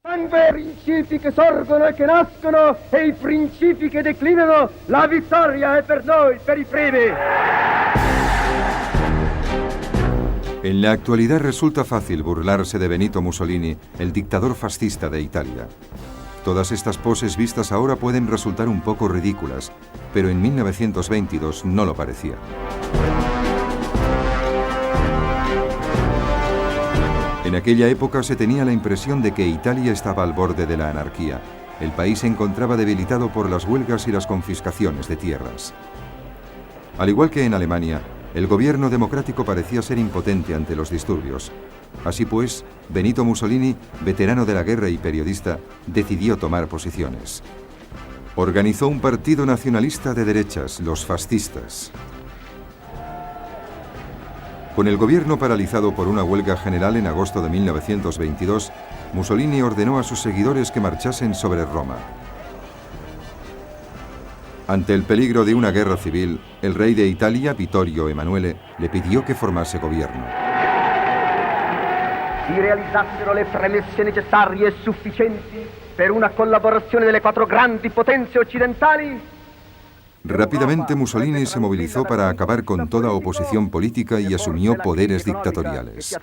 Quando i principi che sorgono e che nascono e i principi che declinano, la vittoria è per noi, per i primi. En la actualidad resulta fácil burlarse de Benito Mussolini, el dictador fascista de Italia. Todas estas poses vistas ahora pueden resultar un poco ridículas, pero en 1922 no lo parecía. En aquella época se tenía la impresión de que Italia estaba al borde de la anarquía. El país se encontraba debilitado por las huelgas y las confiscaciones de tierras. Al igual que en Alemania, el gobierno democrático parecía ser impotente ante los disturbios. Así pues, Benito Mussolini, veterano de la guerra y periodista, decidió tomar posiciones. Organizó un partido nacionalista de derechas, los fascistas. Con el gobierno paralizado por una huelga general en agosto de 1922, Mussolini ordenó a sus seguidores que marchasen sobre Roma. Ante el peligro de una guerra civil, el rey de Italia, Vittorio Emanuele, le pidió que formase gobierno. Si realizzassero le premesse necessarie e sufficienti per una collaborazione delle quattro grandi potenze occidentali. Rápidamente Mussolini se movilizó para acabar con toda oposición política y asumió poderes dictatoriales.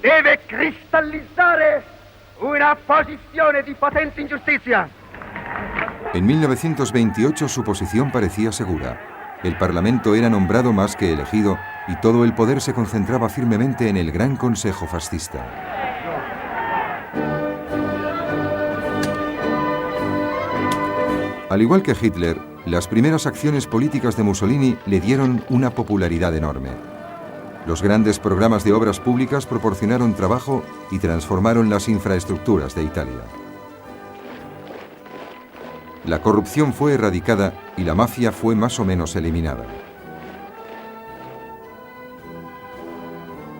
Deve cristallizzare una posizione di potente ingiustizia. En 1928 su posición parecía segura. El Parlamento era nombrado más que elegido y todo el poder se concentraba firmemente en el Gran Consejo Fascista. Al igual que Hitler, las primeras acciones políticas de Mussolini le dieron una popularidad enorme. Los grandes programas de obras públicas proporcionaron trabajo y transformaron las infraestructuras de Italia. La corrupción fue erradicada y la mafia fue más o menos eliminada.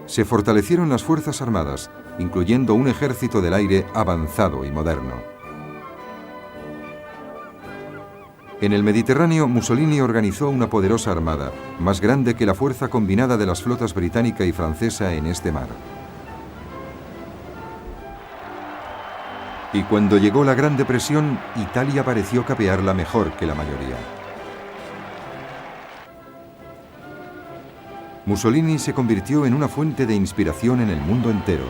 Se fortalecieron las fuerzas armadas, incluyendo un ejército del aire avanzado y moderno. En el Mediterráneo, Mussolini organizó una poderosa armada, más grande que la fuerza combinada de las flotas británica y francesa en este mar. Y cuando llegó la Gran Depresión, Italia pareció capearla mejor que la mayoría. Mussolini se convirtió en una fuente de inspiración en el mundo entero.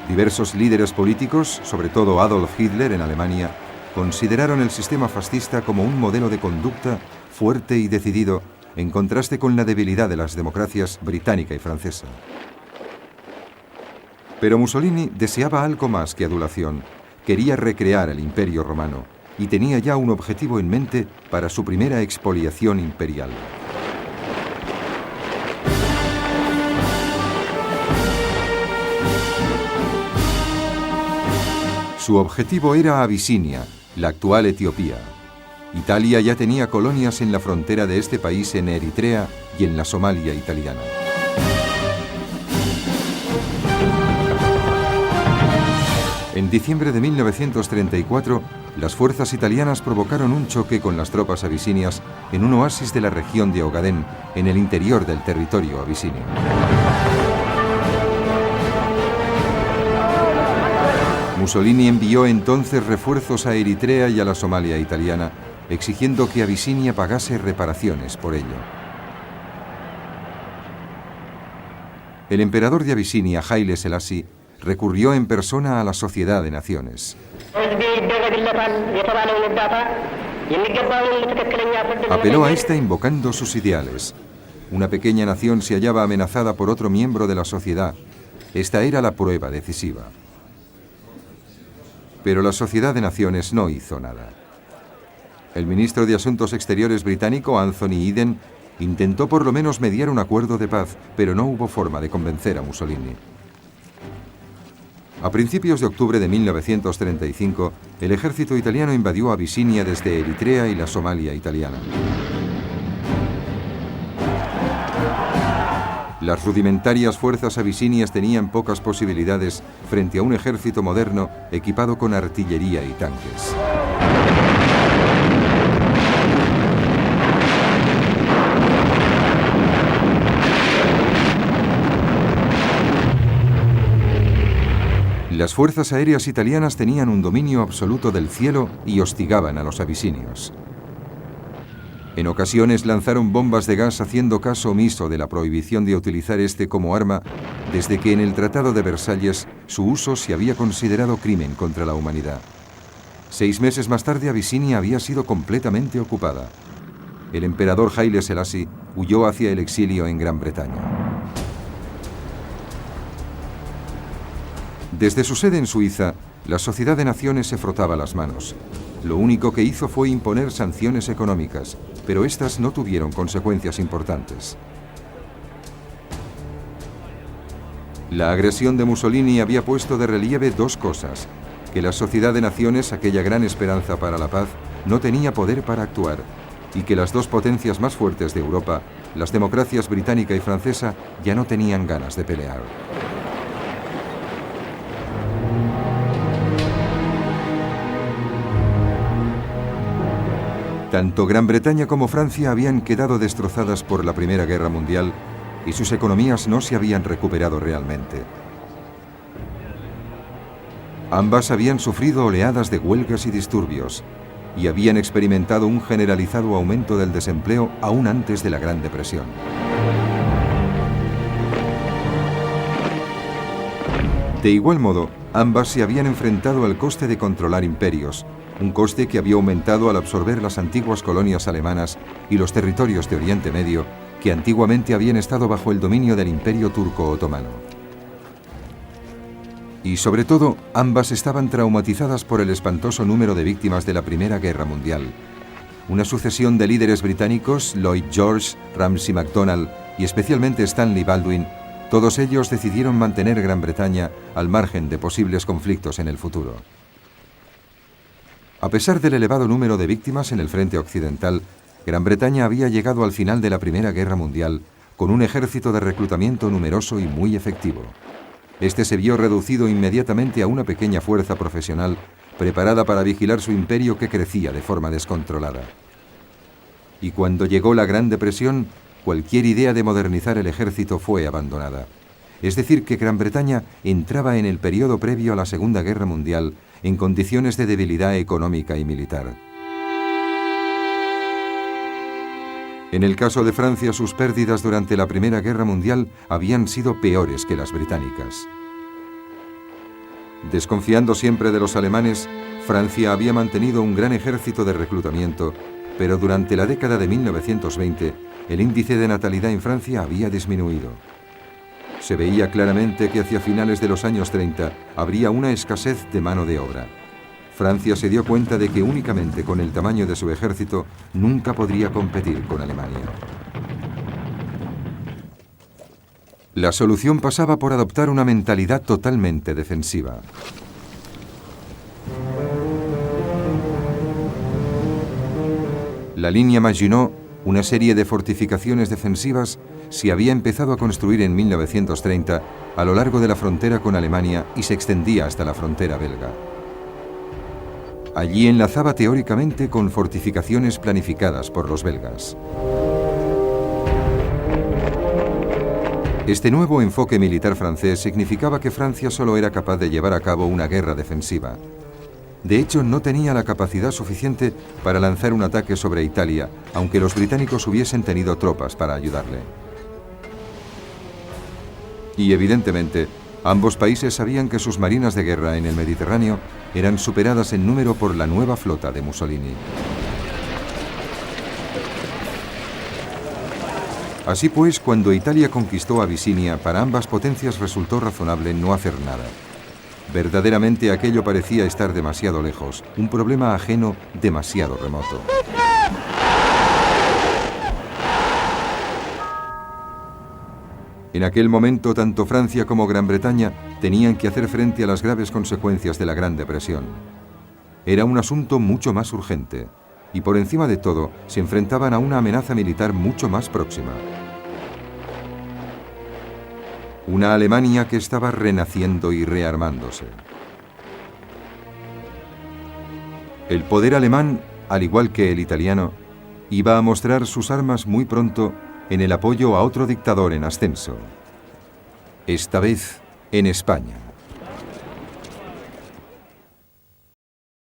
Diversos líderes políticos, sobre todo Adolf Hitler en Alemania, consideraron el sistema fascista como un modelo de conducta fuerte y decidido, en contraste con la debilidad de las democracias británica y francesa. Pero Mussolini deseaba algo más que adulación. Quería recrear el Imperio Romano y tenía ya un objetivo en mente para su primera expoliación imperial. Su objetivo era Abisinia, la actual Etiopía. Italia ya tenía colonias en la frontera de este país en Eritrea y en la Somalia italiana. En diciembre de 1934, las fuerzas italianas provocaron un choque con las tropas abisinias en un oasis de la región de Ogadén, en el interior del territorio abisinio. Mussolini envió entonces refuerzos a Eritrea y a la Somalia italiana, exigiendo que Abisinia pagase reparaciones por ello. El emperador de Abisinia, Haile Selassie, recurrió en persona a la Sociedad de Naciones. Apeló a esta invocando sus ideales. Una pequeña nación se hallaba amenazada por otro miembro de la sociedad. Esta era la prueba decisiva. Pero la Sociedad de Naciones no hizo nada. El ministro de Asuntos Exteriores británico, Anthony Eden, intentó por lo menos mediar un acuerdo de paz, pero no hubo forma de convencer a Mussolini. A principios de octubre de 1935, el ejército italiano invadió Abisinia desde Eritrea y la Somalia italiana. Las rudimentarias fuerzas abisinias tenían pocas posibilidades frente a un ejército moderno equipado con artillería y tanques. Las fuerzas aéreas italianas tenían un dominio absoluto del cielo y hostigaban a los abisinios. En ocasiones lanzaron bombas de gas haciendo caso omiso de la prohibición de utilizar este como arma, desde que en el Tratado de Versalles su uso se había considerado crimen contra la humanidad. 6 meses más tarde Abisinia había sido completamente ocupada. El emperador Haile Selassie huyó hacia el exilio en Gran Bretaña. Desde su sede en Suiza, la Sociedad de Naciones se frotaba las manos. Lo único que hizo fue imponer sanciones económicas, pero estas no tuvieron consecuencias importantes. La agresión de Mussolini había puesto de relieve 2 cosas: que la Sociedad de Naciones, aquella gran esperanza para la paz, no tenía poder para actuar, y que las 2 potencias más fuertes de Europa, las democracias británica y francesa, ya no tenían ganas de pelear. Tanto Gran Bretaña como Francia habían quedado destrozadas por la Primera Guerra Mundial y sus economías no se habían recuperado realmente. Ambas habían sufrido oleadas de huelgas y disturbios y habían experimentado un generalizado aumento del desempleo aún antes de la Gran Depresión. De igual modo, ambas se habían enfrentado al coste de controlar imperios, un coste que había aumentado al absorber las antiguas colonias alemanas y los territorios de Oriente Medio que antiguamente habían estado bajo el dominio del Imperio Turco Otomano. Y sobre todo, ambas estaban traumatizadas por el espantoso número de víctimas de la Primera Guerra Mundial. Una sucesión de líderes británicos, Lloyd George, Ramsay MacDonald y especialmente Stanley Baldwin, todos ellos decidieron mantener Gran Bretaña al margen de posibles conflictos en el futuro. A pesar del elevado número de víctimas en el frente occidental, Gran Bretaña había llegado al final de la Primera Guerra Mundial con un ejército de reclutamiento numeroso y muy efectivo. Este se vio reducido inmediatamente a una pequeña fuerza profesional preparada para vigilar su imperio que crecía de forma descontrolada. Y cuando llegó la Gran Depresión, cualquier idea de modernizar el ejército fue abandonada. Es decir, que Gran Bretaña entraba en el periodo previo a la Segunda Guerra Mundial en condiciones de debilidad económica y militar. En el caso de Francia, sus pérdidas durante la Primera Guerra Mundial habían sido peores que las británicas. Desconfiando siempre de los alemanes, Francia había mantenido un gran ejército de reclutamiento, pero durante la década de 1920, el índice de natalidad en Francia había disminuido. Se veía claramente que hacia finales de los años 30 habría una escasez de mano de obra. Francia se dio cuenta de que únicamente con el tamaño de su ejército nunca podría competir con Alemania. La solución pasaba por adoptar una mentalidad totalmente defensiva. La línea Maginot, una serie de fortificaciones defensivas, se había empezado a construir en 1930 a lo largo de la frontera con Alemania y se extendía hasta la frontera belga. Allí enlazaba teóricamente con fortificaciones planificadas por los belgas. Este nuevo enfoque militar francés significaba que Francia solo era capaz de llevar a cabo una guerra defensiva. De hecho, no tenía la capacidad suficiente para lanzar un ataque sobre Italia, aunque los británicos hubiesen tenido tropas para ayudarle. Y evidentemente, ambos países sabían que sus marinas de guerra en el Mediterráneo eran superadas en número por la nueva flota de Mussolini. Así pues, cuando Italia conquistó Abisinia, para ambas potencias resultó razonable no hacer nada. Verdaderamente aquello parecía estar demasiado lejos, un problema ajeno demasiado remoto. En aquel momento, tanto Francia como Gran Bretaña tenían que hacer frente a las graves consecuencias de la Gran Depresión. Era un asunto mucho más urgente, y por encima de todo, se enfrentaban a una amenaza militar mucho más próxima. Una Alemania que estaba renaciendo y rearmándose. El poder alemán, al igual que el italiano, iba a mostrar sus armas muy pronto en el apoyo a otro dictador en ascenso, esta vez en España.